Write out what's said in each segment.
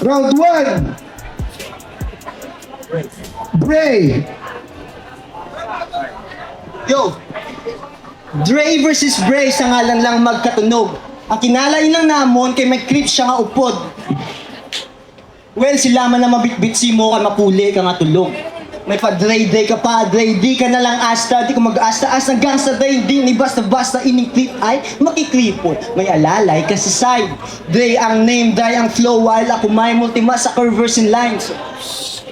Round 1. Bray. Yo! Dre versus Bray sa ngalan lang magkatunog. Ang kinalain lang namon kay may creep siya nga upod. Well, sila man na mabitbit si mo kay mapuli ka nga tulog. May pa-Dre ka pa, Dre, di ka na lang asta, di ko mag-asta-asta hanggang sa Dre, di ni basta-basta ining clip ay makiklipon. May alalay ka sa side. Dre ang name, Dre ang flow, while ako may multima sa curves and lines.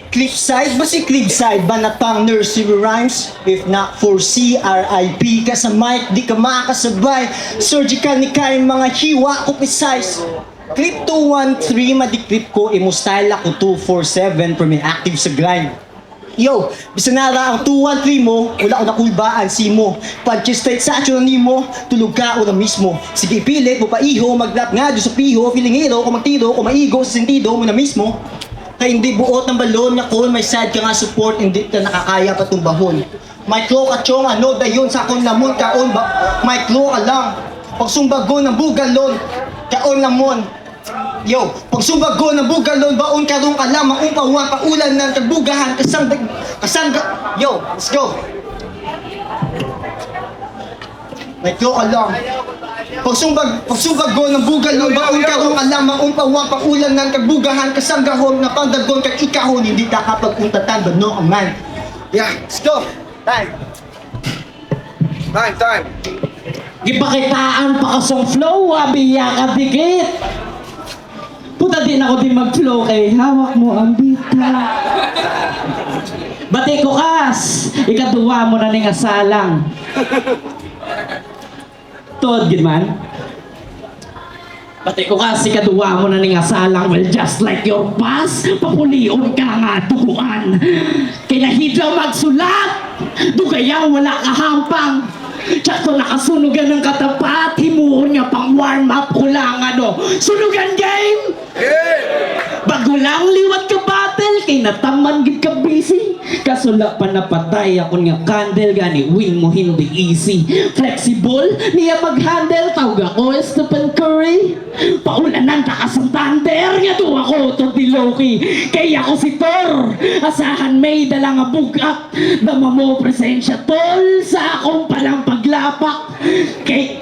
Clip side ba si clip side ba natang nursery rhymes? If not for CRIP ka sa mic, di ka makasabay. Surgical ni kain mga hiwa ko precise. Clip 213 madiklip ko, imo style ako 247 per may active sa grind. Yo, bisa nara ang 213 mo, wala ko nakulbaan si mo. Punches straight sa action ni mo, tulog ka o na mismo. Sige pilit mo pa iho, maglap nga doon sa piho, feeling hero, kung magtiro, kung maigo sa sentido mo na mismo. Kaya hindi buot ng balon na call, may side ka nga support, hindi ka nakakaya pa tumbahon. May claw ka chong, ano dayon sa akong lamon, kaon ba? May claw ka lang, pagsumbago ng bugalon, kaon lamon. Yo, pagsubag ko ng bugalon, baon karong ka lamang upawan, paulan ng tagbugahan, yo, let's go. May claw ka lang. Pagsubag ko ng bugalon, baon karong ka lamang upawan, paulan ng tagbugahan, kasanggahon na pandagon kag ikahon, hindi ka kapag-untatan, but no man. Yeah, let's go. Time. Gipakitaan pa kasong flow, wabiya ka dikit. Puta din ako din mag-flow kay hawak mo ang bita. Bati ko kas, ikaduwa mo na ning asalang. Tuod gid man. Bati ko kas, ikaduwa mo na ning asalang. Well, just like your past, papulion ka nga duguan. Kinahidlaw magsulat, dugayaw wala kahampang. Tsaka nakasunugan ng katapat, himuon nga pang warm up ko lang ano. Sunugan game! Bago lang liwat ka battle, kay nataman gid ka busy. Kasula pa napatay ako nga candle, gani win mo hindi easy. Flexible, niya mag-handle, tawag ako Stephen Curry. Paulanan takas ang thunder, nga to ako to di Loki. Kaya ako si Thor, asahan may dala nga bugat. Dama mo presensya tol, sa akong palang paglapak. Kay,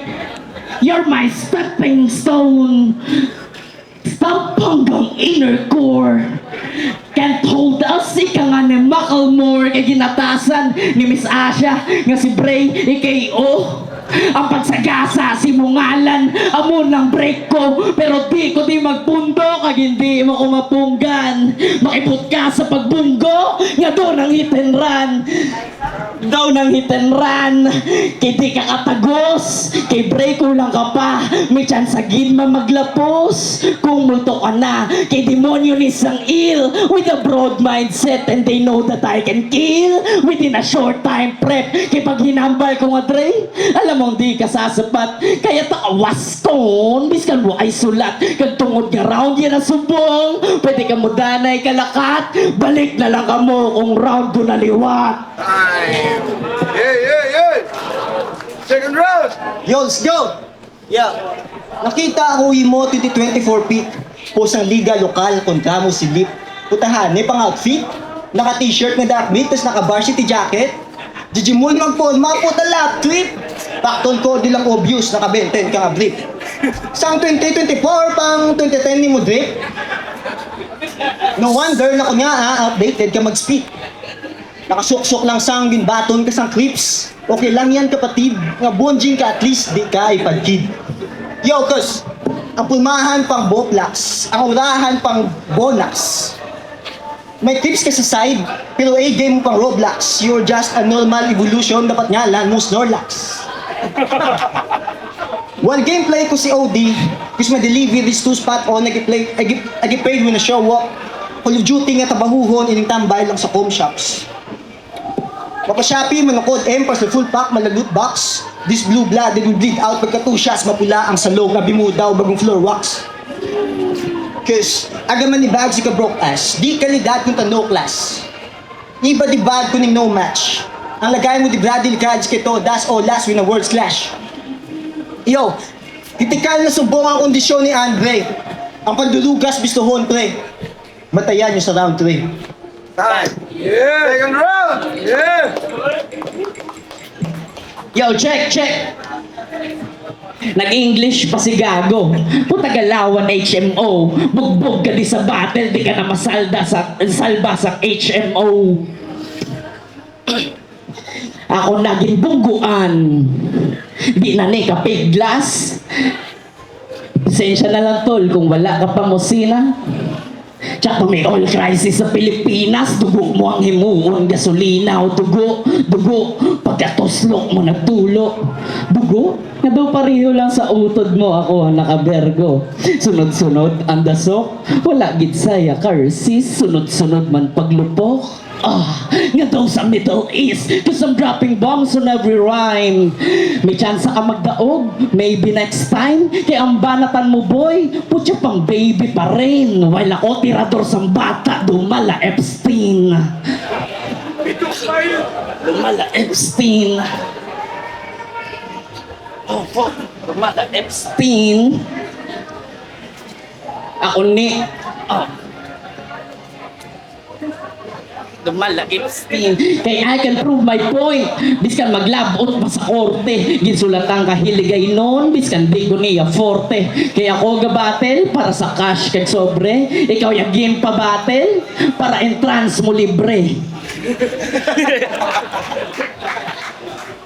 you're my stepping stone. Stop hanggang inner core. Can't hold us, ika nga ni Macklemore. Kay ginatasan ni Miss Asha nga si Bray, i-KO. Ang pagsagasa, si Mungalan, amo ng break ko. Pero di ko di magpunto, kag hindi mo ko mapunggan. Makipot ka sa pagbunggo, nga doon ang hit and run. Daw ng hit and run. Kay di ka katagos, kay break ko lang ka pa. May chance agin maglapos. Kung multo ka na, kay demonyo ni isang ill. With a broad mindset, and they know that I can kill. Within a short time prep, kay pag hinambal ko nga Dre, alam mo di ka sasapat. Kaya takawas kon, biskan mo ay sulat. Kag tungod nga round yan ang subong. Pwede ka mo danay kalakat, balik na lang ka mo kung round doon na liwat. Second round. Yo, let's go! Yeah. Nakita ako mo 2024 peak. Post ang liga lokal kontra mo si Lip. Putahan, pang outfit. Naka t-shirt na dark beat, tas naka varsity jacket. Jijimul magporma po lap trip. Pakton ko di lang obvious, naka 20 ka nga brief. Sang 2024 pang 2010 ni mo drip. No wonder na ko nga outdated ka mag-speak. Nakasuksok lang sang ginbaton ka sang clips. Okay lang yan kapatid, nga bonjing ka at least di ka ipadkid. Yo, cuz, ang pulmahan pang boplax, ang urahan pang bonus. May tips ka sa side, pero A-game mo pang Roblox. You're just a normal evolution, dapat nga lan mo Snorlax. While gameplay ko si OD, kus ma-deliver this two spot on, nag-paid mo na show up. Call of Duty nga tabahuhon, ining tambay lang sa home shops. Mapa-Shopee, manukod M, pas na full pack, malalut box. This blue blood, will bleed out pagka 2 shots, mapula ang salog, nabi mo daw bagong floor wax. Cause, agaman ni bag si ka broke ass, di kalidad kung ta no class. Iba di bad kuning no match. Ang lagay mo di Bradley cards kay to, das o last when a words clash. Yo, titikal na subong ang kondisyon ni Andre. Ang pandulugas bistuhon pre. Batayan nyo sa round 3. Time. Yeah. Second round. Yeah. Yo, check. Nag-English pa si Gago. Puta galawan HMO. Bugbog ka di sa battle, di ka na salba sa HMO. Ako naging bungguan. Di na ni kapiglas. Pasensya na lang tol kung wala ka pa musina. Tsaka may oil crisis sa Pilipinas, dugo mo ang himuon, gasolina o dugo, pagkatuslok mo nagtulo, dugo, nga daw pareho lang sa utod mo ako ang nakabergo. Sunod-sunod ang dasok, wala gid saya curses, sunod-sunod man paglupok. Nga daw sa Middle East, cause I'm dropping bombs on every rhyme. May chance ka magdaog, maybe next time. Kaya ang banatan mo boy, putya pang baby pa rin. While ako tirador sa bata, dumala Epstein. Dumala Epstein. Oh fuck, dumala Epstein. Ako ni, dumala Epstein. Kaya I can prove my point. Biskan maglabot pa sa korte. Ginsulatan kahiligay noon. Biskan di ko niya forte. Kaya ako gabattle para sa cash kag sobre. Ikaw yung game pa battle para entrance mo libre.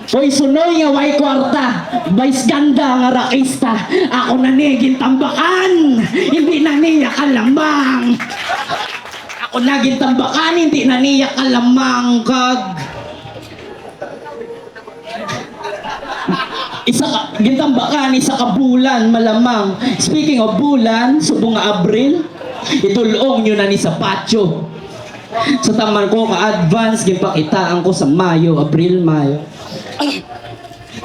Hoy sunoy nga way kwarta. Vice ganda nga rakista. Ako na niging tambakan. Hindi na niya kalamang. Ako naging tambakan, hindi na niya kalamang kag. Gintambakan, isa ka bulan, malamang. Speaking of bulan, subong nga Abril, itulong nyo na ni sa patio. Sa taman ko, ka-advance, gipakitaan ko sa Mayo, Abril, Mayo.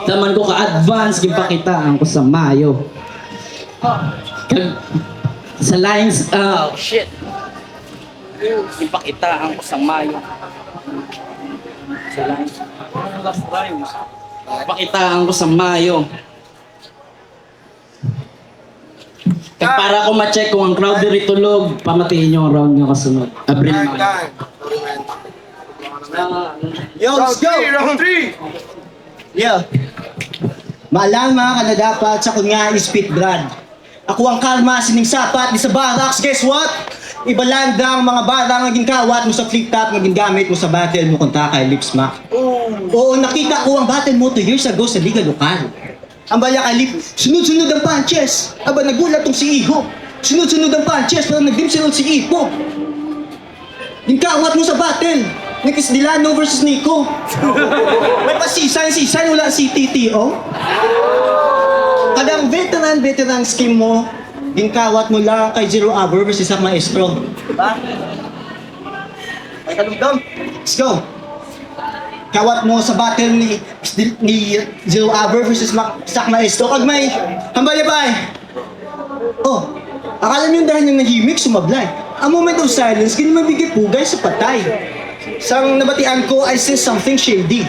Taman ko ka-advance, gipakitaan ko sa Mayo. Kag, sa lines, shit. Ipakitaan ko sa Mayo. Sa lines. Last rhymes. Ipakitaan ko sa Mayo. Kaya para ko ma-check kung ang crowd diri tulog, pamatiin nyo ang round nyo kasunod. Abril, Mayo. Time. Yo, let's go! Round 3. Yeah. Maalang mga kanadapat sa kung nga ispit brad. Ako ang kalma, sining sapat, di sa barracks, guess what? Ibalanda ang mga barang naging kawat mo sa flip top, naging gamit mo sa battle mo konta kay Lip Smack. Oo, nakita ko ang battle mo 2 years ago sa Liga Lokal. Ang bala kay Lip, sunod-sunod ang punches. Aba, nagulat tong si Iho. Sunod-sunod ang punches, pero nag-dimsilog si Ipo. Yung kawat mo sa battle, Nikis Dilano versus Nico. May pasisay, wala si TTO. Kadang veteran scheme mo, ginkawat mo lang kay Zero Hour versus sa Maestro. Diba? Ay, kalugdom. Let's go. Kawat mo sa battle ni Zero Hour versus sa Maestro. Kag may hambayabay. Oh, akala niyo dahil yung nahimik, sumablay. A moment of silence, ginamabigay pugay sa patay. Sang nabatian ko, I sense something shady.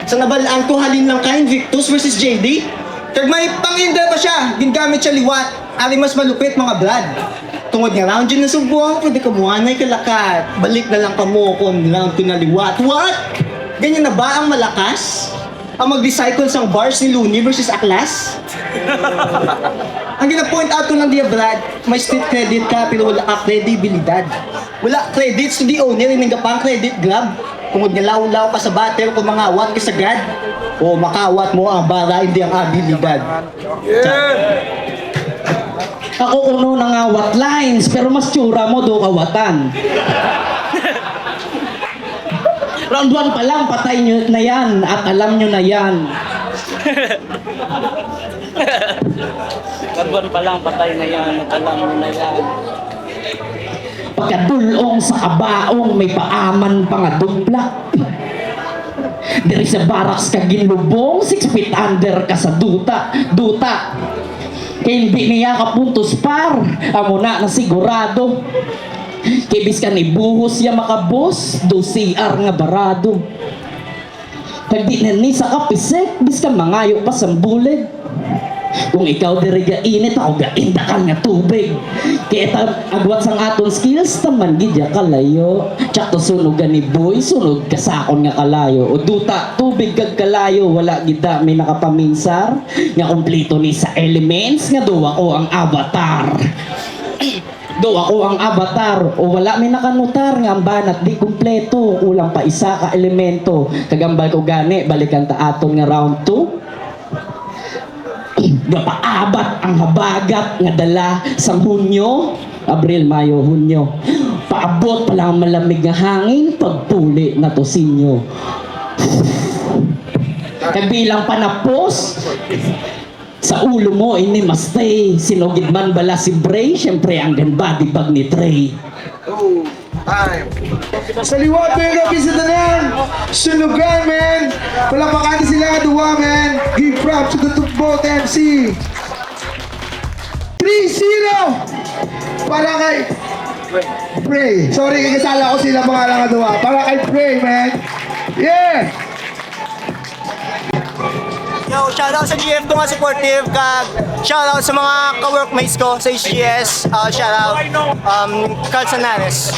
Sa nabalaan ko, halin lang kain Victus versus JD. Kag may pang-inda pa siya, gingamit siya liwat. Ari mas malupit mga brad. Tungod nga round yun na subuhan, pwede ka muhanay kalakat. Balik na lang kamo kung round ko na liwat. What? Ganyan na ba ang malakas? Ang mag-recycle sang bars ni Looney versus Aklas? Ang gina-point out ko lang diya brad, may street credit ka pero wala ka credibilidad. Wala credits to the owner, hindi ka pang credit grab. Kung nalaw-law ka sa battle, kung mangawat ka sa God, o makawat mo ang bara, hindi ang abilidad. Ako kuno ng awat lines, pero mas tsura mo do kawatan. Round 1 pa lang, patay nyo na yan, at alam nyo na yan. Round 1 pa lang, patay na yan, at alam nyo na yan. Pagkadulong sa kabaong, may paaman pa nga dupla. Diri sa barracks ka ginlubong, 6 feet under ka sa duta. Kaya hindi niya kapuntos par, amo na sigurado. Kaya bis ka ni buhos ya makabos, do CR nga barado. Kaya di na ni sa kapisek, bis ka mangayo pa sa bulig. Kung ikaw diri ga init, ako ga indakal nga tubig. Kaya agwat sang aton skills, taman gidya kalayo. Tsak to sunog ni boy, sunog kasakon nga kalayo. O duta, tubig kag kalayo, wala gida may nakapaminsar. Nga kompleto ni sa elements, nga duwa ko ang avatar. Do ako ang avatar o wala may nakanutar nga ang banat di kumpleto ulang pa isa ka elemento kagambal ko gani balikan ta aton nga round 2 gapaabat ang habagat nga dala sa Hunyo Abril, Mayo, Hunyo paabot pa lang malamig nga hangin pagpuli na to sinyo kabilang panapos sa ulo mo ini mastay sinugid man bala si Bray syempre ang body bag ni Trey Oh, time. Sa liwat mo yung gabi sa tanan. Sunugan, man. Palapakati sila nga duwa, man. Give props to the both MC. 3-0 para kay Pray. Sorry, kikasala ko sila mga lang duwa. Para kay Pray, man. Yeah! Yo, shoutout sa GF ko nga supportive kag shoutout sa mga ka-workmates ko sa HGS. Shoutout Carl Sanares.